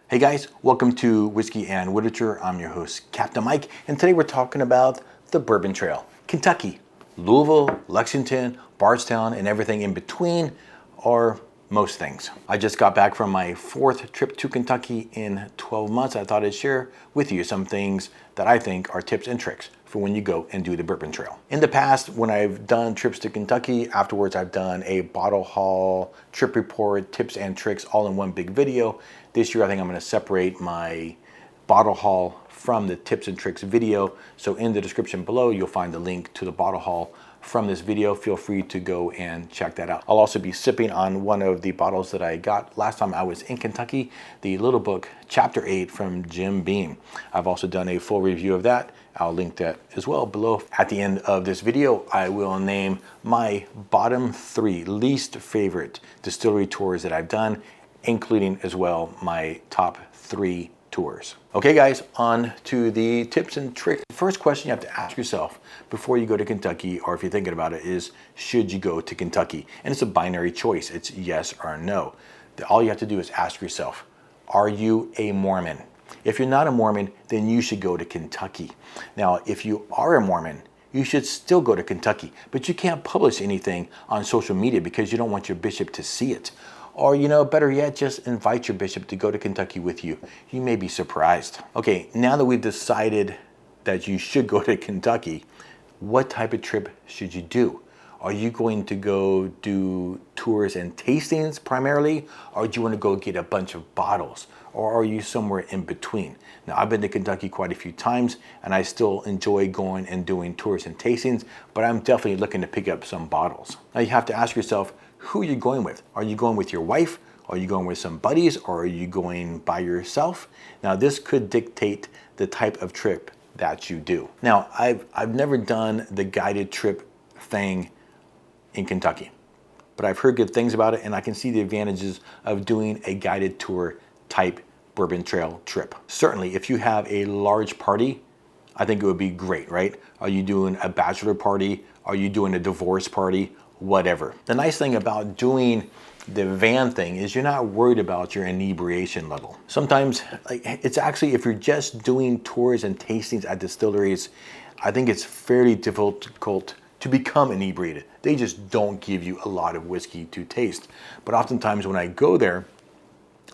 Hey guys, welcome to Whiskey and Literature. I'm your host, Captain Mike, and today we're talking about the Bourbon Trail. Kentucky, Louisville, Lexington, Bardstown, and everything in between, or most things. I just got back from my 4th trip to Kentucky in 12 months. I thought I'd share with you some things that I think are tips and tricks for when you go and do the Bourbon Trail. In the past, when I've done trips to Kentucky, afterwards I've done a bottle haul, trip report, tips and tricks all in one big video. This year I think I'm going to separate my bottle haul from the tips and tricks video. So in the description below, you'll find the link to the bottle haul from this video. Feel free to go and check that out. I'll also be sipping on one of the bottles that I got last time I was in Kentucky, the Little Book Chapter 8 from Jim Beam. I've also done a full review of that. I'll link that as well below. At the end of this video, I will name my bottom 3 least favorite distillery tours that I've done, including as well my top 3 tours. Okay guys, on to the tips and tricks. First question you have to ask yourself before you go to Kentucky, or if you're thinking about it, is should you go to Kentucky? And it's a binary choice. It's yes or no. All you have to do is ask yourself, are you a Mormon? If you're not a Mormon, then you should go to Kentucky. Now, if you are a Mormon, you should still go to Kentucky, but you can't publish anything on social media because you don't want your bishop to see it. Or, better yet, just invite your bishop to go to Kentucky with you. You may be surprised. Okay, now that we've decided that you should go to Kentucky, what type of trip should you do? Are you going to go do tours and tastings primarily? Or do you want to go get a bunch of bottles? Or are you somewhere in between? Now, I've been to Kentucky quite a few times, and I still enjoy going and doing tours and tastings, but I'm definitely looking to pick up some bottles. Now, you have to ask yourself, who are you going with? Are you going with your wife? Are you going with some buddies? Or are you going by yourself? Now, this could dictate the type of trip that you do. Now, I've never done the guided trip thing in Kentucky, but I've heard good things about it, and I can see the advantages of doing a guided tour type Bourbon Trail trip. Certainly, if you have a large party, I think it would be great, right? Are you doing a bachelor party? Are you doing a divorce party? Whatever. The nice thing about doing the van thing is you're not worried about your inebriation level. Sometimes, it's actually, if you're just doing tours and tastings at distilleries, I think it's fairly difficult to become inebriated. They just don't give you a lot of whiskey to taste. But oftentimes when I go there,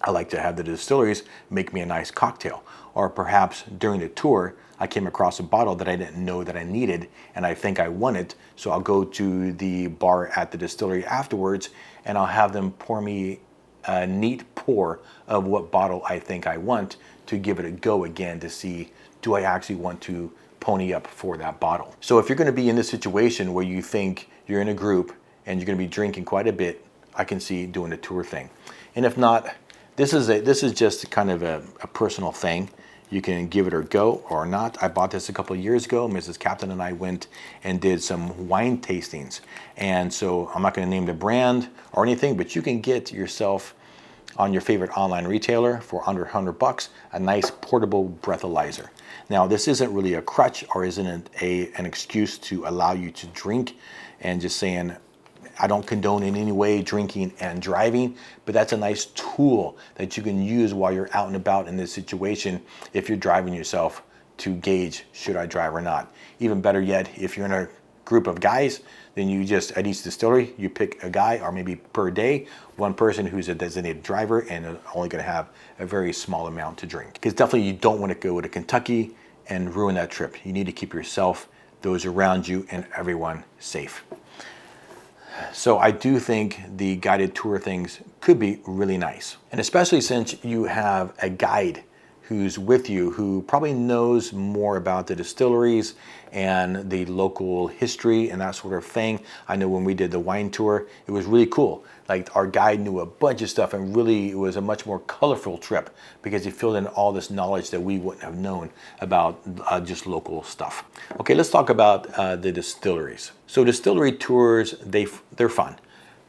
I like to have the distilleries make me a nice cocktail. Or perhaps during the tour, I came across a bottle that I didn't know that I needed, and I think I want it. So I'll go to the bar at the distillery afterwards, and I'll have them pour me a neat pour of what bottle I think I want to give it a go again to see, do I actually want to pony up for that bottle? So if you're going to be in this situation where you think you're in a group and you're going to be drinking quite a bit, I can see doing a tour thing. And if not, this is just kind of a personal thing. You can give it a go or not. I bought this a couple of years ago. Mrs. Captain and I went and did some wine tastings. And so I'm not going to name the brand or anything, but you can get yourself on your favorite online retailer for under $100 a nice portable breathalyzer. Now, this isn't really a crutch or isn't an excuse to allow you to drink and just saying, I don't condone in any way drinking and driving, but that's a nice tool that you can use while you're out and about in this situation if you're driving yourself to gauge should I drive or not. Even better yet, if you're in a group of guys, then you just, at each distillery, you pick a guy, or maybe per day, one person who's a designated driver and only going to have a very small amount to drink. Because definitely you don't want to go to Kentucky and ruin that trip. You need to keep yourself, those around you, and everyone safe. So I do think the guided tour things could be really nice. And especially since you have a guide who's with you, who probably knows more about the distilleries and the local history and that sort of thing. I know when we did the wine tour, it was really cool. Like, our guide knew a bunch of stuff, and really it was a much more colorful trip because he filled in all this knowledge that we wouldn't have known about just local stuff. Okay, let's talk about the distilleries. So distillery tours, they're fun.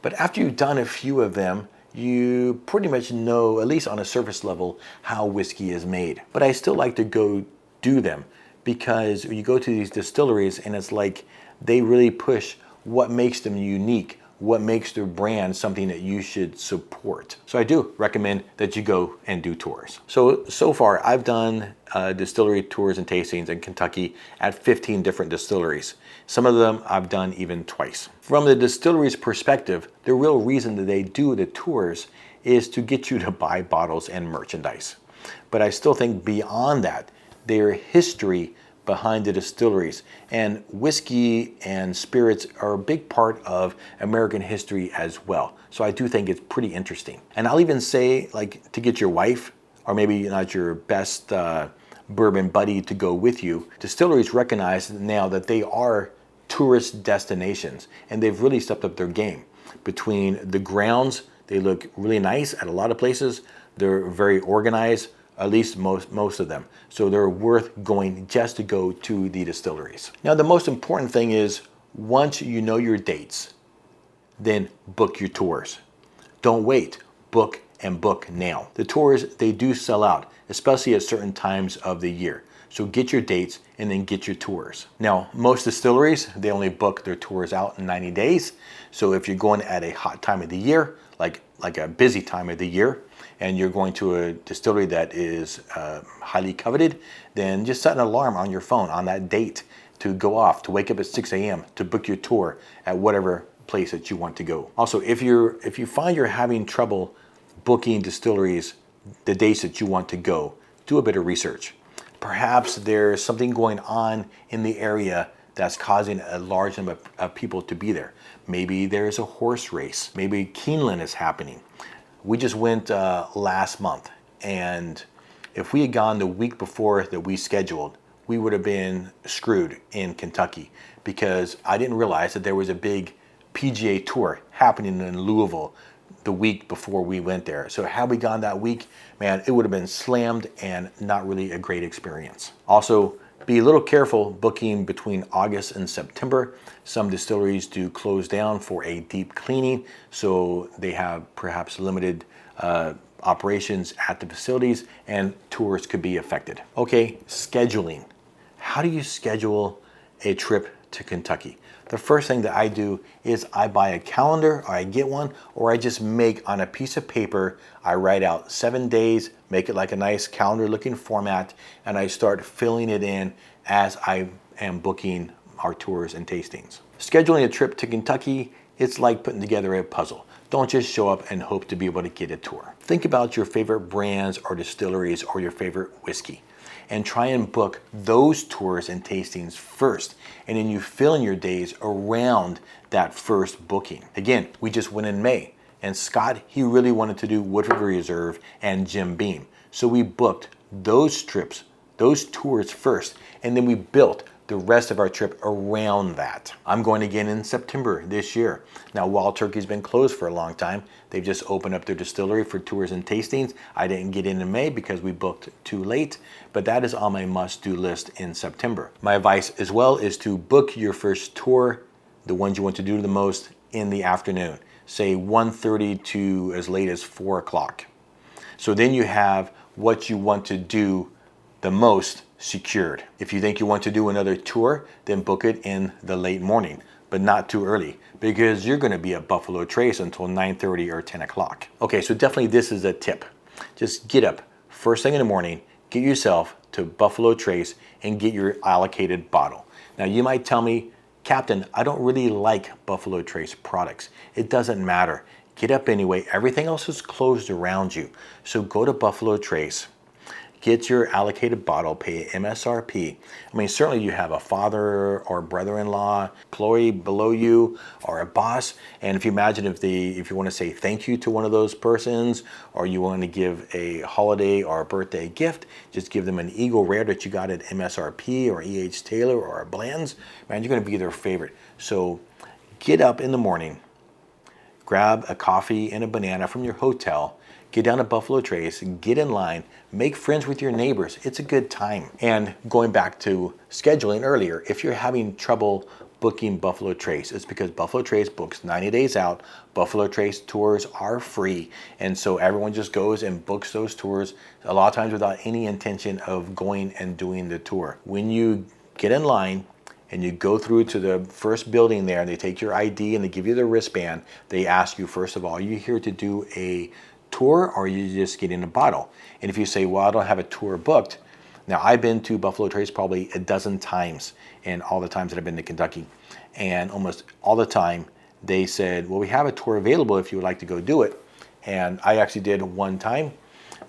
But after you've done a few of them, you pretty much know, at least on a surface level, how whiskey is made. But I still like to go do them because you go to these distilleries and it's like they really push what makes them unique, what makes their brand something that you should support. So I do recommend that you go and do tours. So far I've done distillery tours and tastings in Kentucky at 15 different distilleries. Some of them I've done even twice. From the distillery's perspective, the real reason that they do the tours is to get you to buy bottles and merchandise. But I still think beyond that, their history behind the distilleries, and whiskey and spirits are a big part of American history as well. So I do think it's pretty interesting. And I'll even say, like, to get your wife, or maybe not your best bourbon buddy to go with you, distilleries recognize now that they are tourist destinations, and they've really stepped up their game. Between the grounds, they look really nice at a lot of places. They're very organized, at least most of them. So they're worth going just to go to the distilleries. Now, the most important thing is once you know your dates, then book your tours. Don't wait, book and book now. The tours, they do sell out, especially at certain times of the year. So get your dates and then get your tours. Now, most distilleries, they only book their tours out in 90 days. So if you're going at a hot time of the year, like a busy time of the year, and you're going to a distillery that is highly coveted, then just set an alarm on your phone on that date to go off, to wake up at 6 a.m. to book your tour at whatever place that you want to go. Also, if you find you're having trouble booking distilleries the dates that you want to go, do a bit of research. Perhaps there's something going on in the area that's causing a large number of people to be there. Maybe there's a horse race. Maybe Keeneland is happening. We just went last month, and if we had gone the week before that we scheduled, we would have been screwed in Kentucky, because I didn't realize that there was a big PGA tour happening in Louisville the week before we went there. So had we gone that week, man, it would have been slammed and not really a great experience. Also, be a little careful booking between August and September. Some distilleries do close down for a deep cleaning, so they have perhaps limited operations at the facilities, and tours could be affected. Okay, scheduling. How do you schedule a trip to Kentucky? The first thing that I do is I buy a calendar, or I get one, or I just make on a piece of paper, I write out 7 days, make it like a nice calendar looking format, and I start filling it in as I am booking our tours and tastings. Scheduling a trip to Kentucky, it's like putting together a puzzle. Don't just show up and hope to be able to get a tour. Think about your favorite brands or distilleries or your favorite whiskey, and try and book those tours and tastings first. And then you fill in your days around that first booking. Again, we just went in May, and Scott, he really wanted to do Woodford Reserve and Jim Beam. So we booked those trips, those tours first, and then we built the rest of our trip around that. I'm going again in September this year. Now, Wild Turkey's been closed for a long time. They've just opened up their distillery for tours and tastings. I didn't get in May because we booked too late, but that is on my must-do list in September. My advice as well is to book your first tour, the ones you want to do the most, in the afternoon, say 1:30 to as late as 4 o'clock. So then you have what you want to do the most secured. If you think you want to do another tour, then book it in the late morning, but not too early, because you're going to be at Buffalo Trace until 9:30 or 10 o'clock. Okay, so definitely this is a tip. Just get up first thing in the morning, get yourself to Buffalo Trace and get your allocated bottle. Now, you might tell me, Captain, I don't really like Buffalo Trace products. It doesn't matter. Get up anyway. Everything else is closed around you. So go to Buffalo Trace, get your allocated bottle, pay MSRP. I mean, certainly you have a father or brother-in-law, employee below you, or a boss. And if you imagine if you want to say thank you to one of those persons, or you want to give a holiday or a birthday gift, just give them an Eagle Rare that you got at MSRP or E.H. Taylor or a Bland's. Man, you're going to be their favorite. So get up in the morning, grab a coffee and a banana from your hotel, get down to Buffalo Trace, get in line, make friends with your neighbors. It's a good time. And going back to scheduling earlier, if you're having trouble booking Buffalo Trace, it's because Buffalo Trace books 90 days out. Buffalo Trace tours are free. And so everyone just goes and books those tours, a lot of times without any intention of going and doing the tour. When you get in line and you go through to the first building there, and they take your ID and they give you the wristband. They ask you, first of all, are you here to do a tour, or are you just getting a bottle? And if you say, well, I don't have a tour booked. Now, I've been to Buffalo Trace probably a dozen times in all the times that I've been to Kentucky. And almost all the time, they said, well, we have a tour available if you would like to go do it. And I actually did one time.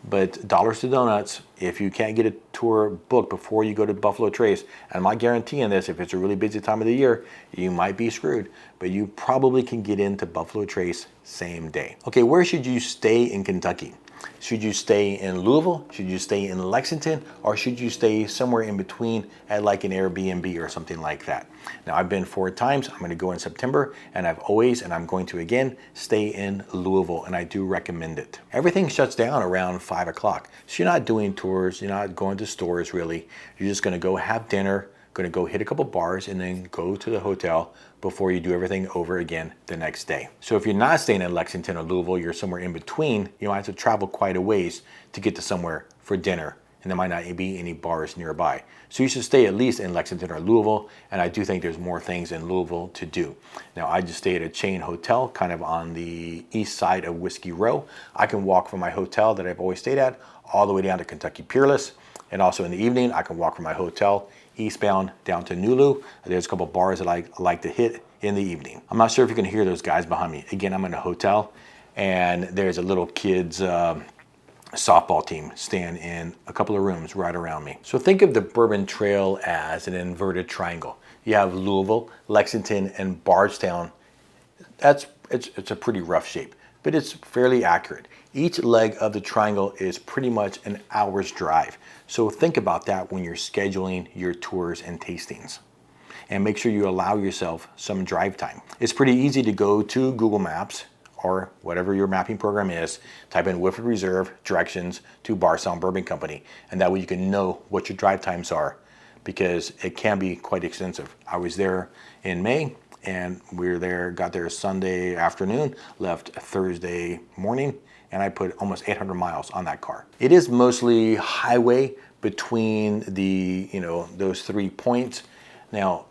But dollars to donuts, if you can't get a tour booked before you go to Buffalo Trace, and I'm not guaranteeing this, if it's a really busy time of the year, you might be screwed, but you probably can get into Buffalo Trace same day. Okay, where should you stay in Kentucky? Should you stay in Louisville? Should you stay in Lexington? Or should you stay somewhere in between at like an Airbnb or something like that? Now, I've been 4 times. I'm going to go in September, and I've always, and I'm going to again, stay in Louisville, and I do recommend it. Everything shuts down around 5 o'clock. So you're not doing tours. You're not going to stores, really. You're just going to go have dinner, going to go hit a couple bars, and then go to the hotel before you do everything over again the next day. So if you're not staying in Lexington or Louisville, you're somewhere in between, you might have to travel quite a ways to get to somewhere for dinner, and there might not be any bars nearby. So you should stay at least in Lexington or Louisville, and I do think there's more things in Louisville to do. Now, I just stay at a chain hotel kind of on the east side of Whiskey Row. I can walk from my hotel that I've always stayed at all the way down to Kentucky Peerless, and also in the evening, I can walk from my hotel eastbound down to Nulu. There's a couple bars that I like to hit in the evening. I'm not sure if you can hear those guys behind me. Again, I'm in a hotel, and there's a little kids softball team staying in a couple of rooms right around me. So think of the Bourbon Trail as an inverted triangle. You have Louisville, Lexington, and Bardstown. It's a pretty rough shape, but it's fairly accurate. Each leg of the triangle is pretty much an hour's drive. So think about that when you're scheduling your tours and tastings. And make sure you allow yourself some drive time. It's pretty easy to go to Google Maps or whatever your mapping program is, type in Woodford Reserve directions to Bardstown Bourbon Company, and that way you can know what your drive times are, because it can be quite extensive. I was there in May, and got there Sunday afternoon, left Thursday morning, and I put almost 800 miles on that car. It is mostly highway between those 3 points. Now,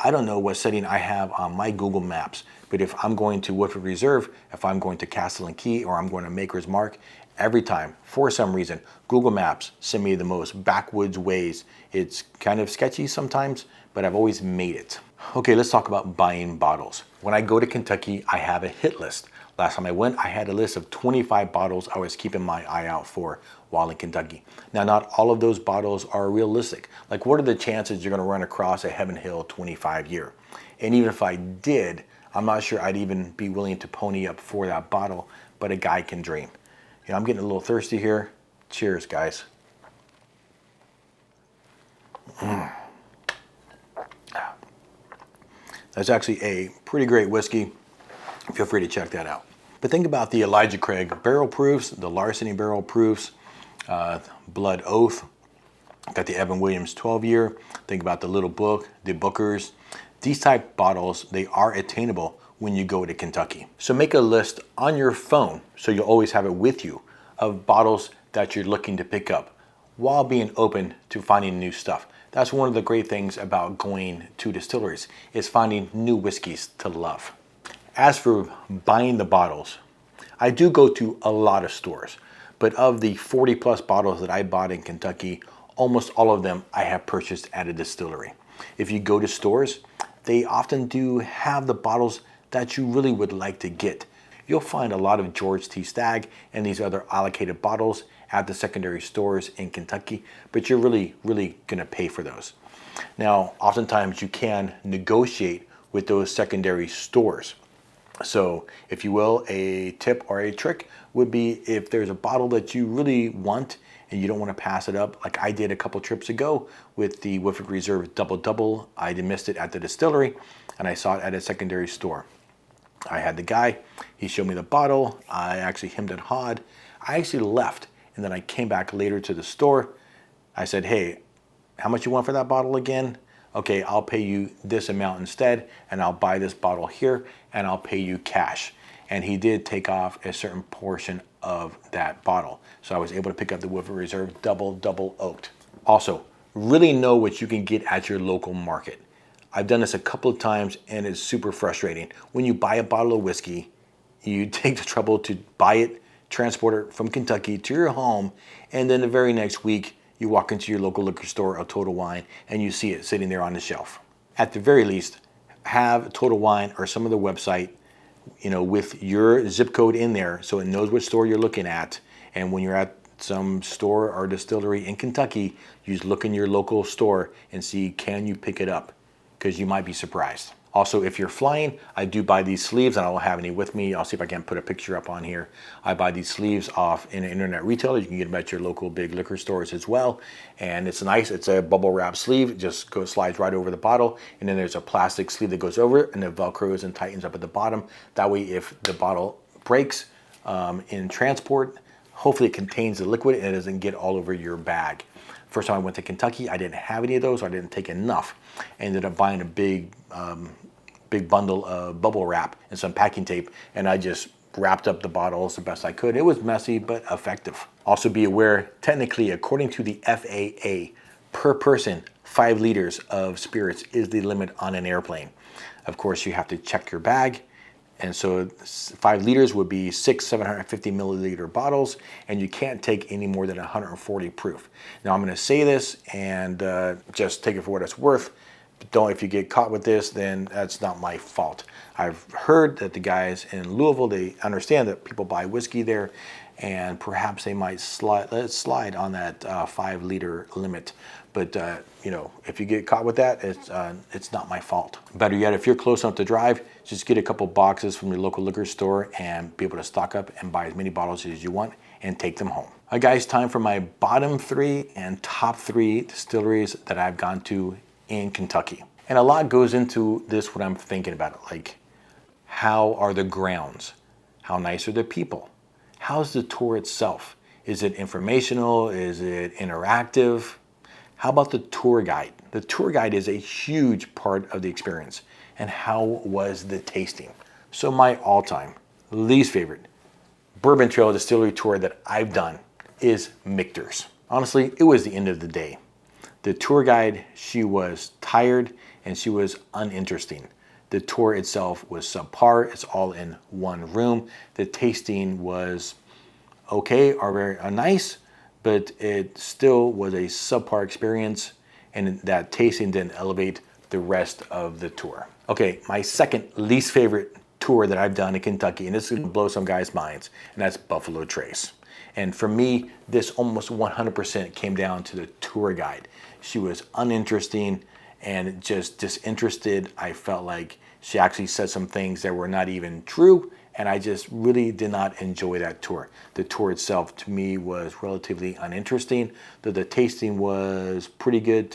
I don't know what setting I have on my Google Maps, but if I'm going to Woodford Reserve, if I'm going to Castle and Key, or I'm going to Maker's Mark, every time, for some reason, Google Maps send me the most backwoods ways. It's kind of sketchy sometimes, but I've always made it. Okay, let's talk about buying bottles. When I go to Kentucky, I have a hit list. Last time I went, I had a list of 25 bottles I was keeping my eye out for while in Kentucky. Now, not all of those bottles are realistic. Like, what are the chances you're gonna run across a Heaven Hill 25 year? And even if I did, I'm not sure I'd even be willing to pony up for that bottle, but a guy can dream. I'm getting a little thirsty here. Cheers, guys. That's actually a pretty great whiskey. Feel free to check that out. But think about the Elijah Craig barrel proofs, the Larceny barrel proofs, Blood Oath, got the Evan Williams 12 year. Think about the Little Book, the Bookers. These type bottles, they are attainable when you go to Kentucky. So make a list on your phone, so you'll always have it with you, of bottles that you're looking to pick up while being open to finding new stuff. That's one of the great things about going to distilleries, is finding new whiskeys to love. As for buying the bottles, I do go to a lot of stores, but of the 40 plus bottles that I bought in Kentucky, almost all of them I have purchased at a distillery. If you go to stores, they often do have the bottles that you really would like to get. You'll find a lot of George T. Stagg and these other allocated bottles at the secondary stores in Kentucky, but you're really gonna pay for those. Now, oftentimes you can negotiate with those secondary stores. So if you will, a tip or a trick would be, if there's a bottle that you really want and you don't want to pass it up, like I did a couple trips ago with the Woodford Reserve Double Double. I missed it at the distillery and I saw it at a secondary store. I had the guy, he showed me the bottle, I actually hemmed and hawed. I actually left, and then I came back later to the store. I said, hey, how much you want for that bottle again? Okay, I'll pay you this amount instead, and I'll buy this bottle here, and I'll pay you cash. And he did take off a certain portion of that bottle. So I was able to pick up the Woodford Reserve Double Oaked. Also, really know what you can get at your local market. I've done this a couple of times and it's super frustrating. When you buy a bottle of whiskey, you take the trouble to buy it, transport it from Kentucky to your home, and then the very next week you walk into your local liquor store or Total Wine and you see it sitting there on the shelf. At the very least, have Total Wine or some other website, with your zip code in there so it knows which store you're looking at. And when you're at some store or distillery in Kentucky, you just look in your local store and see, can you pick it up? Because you might be surprised. Also, if you're flying, I do buy these sleeves, and I don't have any with me. I'll see if I can put a picture up on here. I buy these sleeves off in an internet retailer. You can get them at your local big liquor stores as well. And it's nice. It's a bubble wrap sleeve. It just slides right over the bottle. And then there's a plastic sleeve that goes over it, and it velcros and tightens up at the bottom. That way, if the bottle breaks in transport, hopefully it contains the liquid and it doesn't get all over your bag. First time I went to Kentucky, I didn't have any of those, or I didn't take enough. I ended up buying a big bundle of bubble wrap and some packing tape, and I just wrapped up the bottles the best I could. It was messy, but effective. Also be aware, technically, according to the FAA, per person, 5 liters of spirits is the limit on an airplane. Of course, you have to check your bag. And so 5 liters would be 750 milliliter bottles, and you can't take any more than 140 proof. Now I'm going to say this and just take it for what it's worth. But if you get caught with this, then that's not my fault. I've heard that the guys in Louisville, they understand that people buy whiskey there, and perhaps they might let it slide on that 5 liter limit. But if you get caught with that, it's not my fault. Better yet, if you're close enough to drive, just get a couple boxes from your local liquor store and be able to stock up and buy as many bottles as you want and take them home. All right, guys, time for my bottom 3 and top 3 distilleries that I've gone to in Kentucky. And a lot goes into this when I'm thinking about it, like how are the grounds? How nice are the people? How's the tour itself? Is it informational? Is it interactive? How about the tour guide? The tour guide is a huge part of the experience. And how was the tasting? So my all-time least favorite Bourbon Trail Distillery tour that I've done is Michter's. Honestly, it was the end of the day. The tour guide, she was tired and she was uninteresting. The tour itself was subpar. It's all in one room. The tasting was okay or very nice, but it still was a subpar experience, and that tasting didn't elevate the rest of the tour. Okay, my second least favorite tour that I've done in Kentucky, and this is gonna blow some guys' minds, and that's Buffalo Trace. And for me, this almost 100% came down to the tour guide. She was uninteresting and just disinterested. I felt like she actually said some things that were not even true, and I just really did not enjoy that tour. The tour itself to me was relatively uninteresting, though the tasting was pretty good,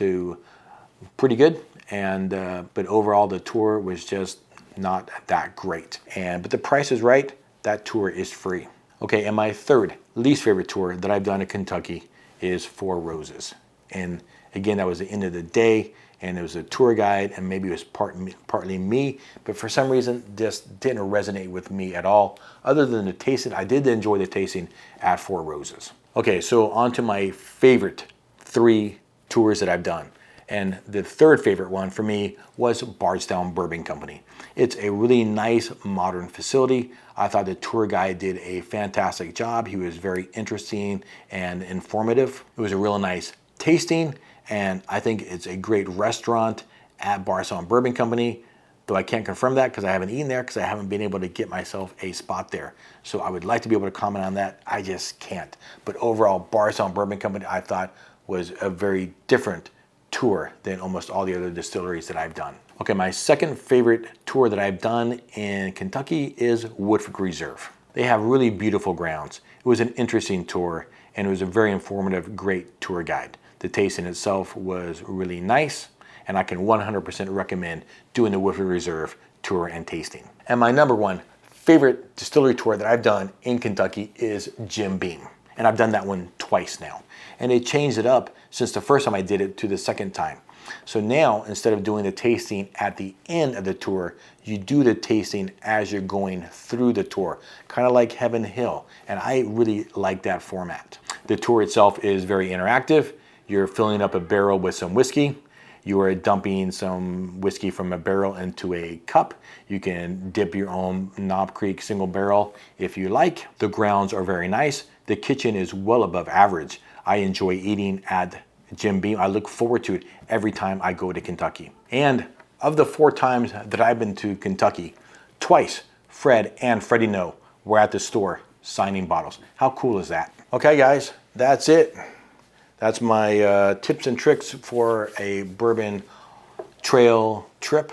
and but overall the tour was just not that great. But the price is right. That tour is free. Okay, and my third least favorite tour that I've done in Kentucky is Four Roses. And again, that was the end of the day, and it was a tour guide, and maybe it was partly me, but for some reason, this didn't resonate with me at all. Other than the tasting, I did enjoy the tasting at Four Roses. Okay, so on to my favorite 3 tours that I've done. And the third favorite one for me was Bardstown Bourbon Company. It's a really nice modern facility. I thought the tour guide did a fantastic job. He was very interesting and informative. It was a real nice tasting, and I think it's a great restaurant at Bardstown Bourbon Company, though I can't confirm that because I haven't eaten there because I haven't been able to get myself a spot there. So I would like to be able to comment on that. I just can't. But overall, Bardstown Bourbon Company I thought was a very different tour than almost all the other distilleries that I've done. Okay, my second favorite tour that I've done in Kentucky is Woodford Reserve. They have really beautiful grounds. It was an interesting tour, and it was a very informative, great tour guide. The tasting itself was really nice, and I can 100% recommend doing the Woodford Reserve tour and tasting. And my number 1 favorite distillery tour that I've done in Kentucky is Jim Beam. And I've done that one twice now. And they changed it up since the first time I did it to the second time. So now, instead of doing the tasting at the end of the tour, you do the tasting as you're going through the tour, kind of like Heaven Hill. And I really like that format. The tour itself is very interactive. You're filling up a barrel with some whiskey. you are dumping some whiskey from a barrel into a cup. You can dip your own Knob Creek single barrel if you like. The grounds are very nice. The kitchen is well above average. I enjoy eating at Jim Beam. I look forward to it every time I go to Kentucky. And of the 4 times that I've been to Kentucky, twice Fred and Freddie Noe were at the store signing bottles. How cool is that? Okay guys, that's it. That's my tips and tricks for a bourbon trail trip.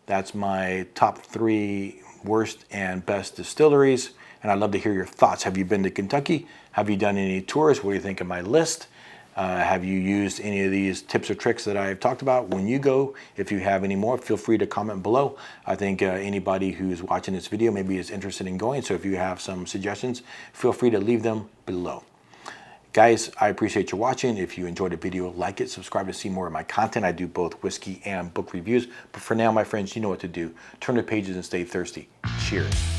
That's my top 3 worst and best distilleries. And I'd love to hear your thoughts. Have you been to Kentucky? Have you done any tours? What do you think of my list? Have you used any of these tips or tricks that I've talked about when you go? If you have any more, feel free to comment below. I think anybody who's watching this video maybe is interested in going. So if you have some suggestions, feel free to leave them below. Guys, I appreciate you watching. If you enjoyed the video, like it, subscribe to see more of my content. I do both whiskey and book reviews. But for now, my friends, you know what to do. Turn the pages and stay thirsty. Cheers.